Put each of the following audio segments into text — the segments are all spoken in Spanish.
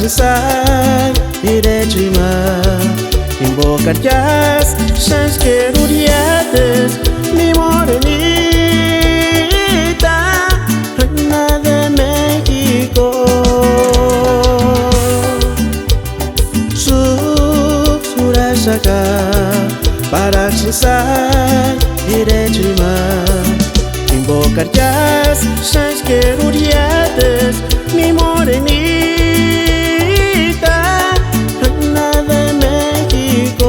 descansar iré invocar jazz, sans queruriates, mi morenita, reina de México. Surashaka, para descansar iré invocar jazz, sans queruriates, mi morenita, reina de México.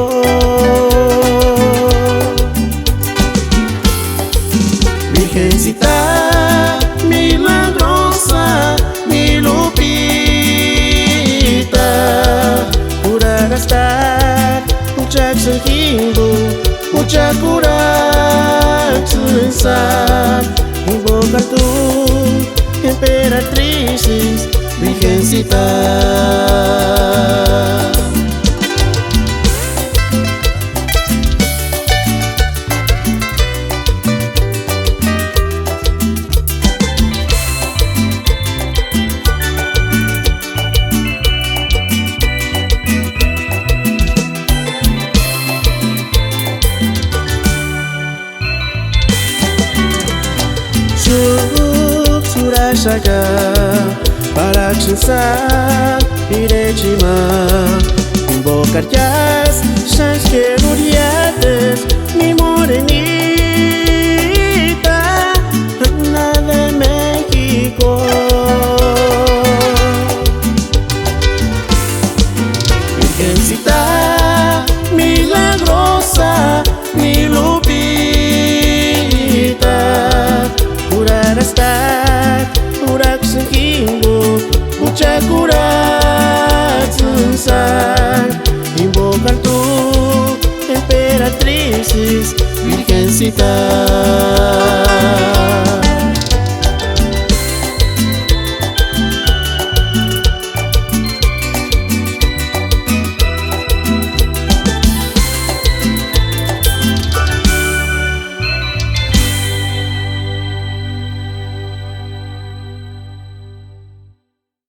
Virgencita milagrosa, mi Lupita, pura gastar, mucha exenjimbo, mucha cura, invocar tu emperatrices, Virgencita. Surashaka, para descansar iré invocar jazz, sans queruriates, mi morenita, reina de México. Virgencita milagrosa, mi Lupita, curar estar, curar exenjimbo, mucha cura, invocar tu emperatrices, Virgencita.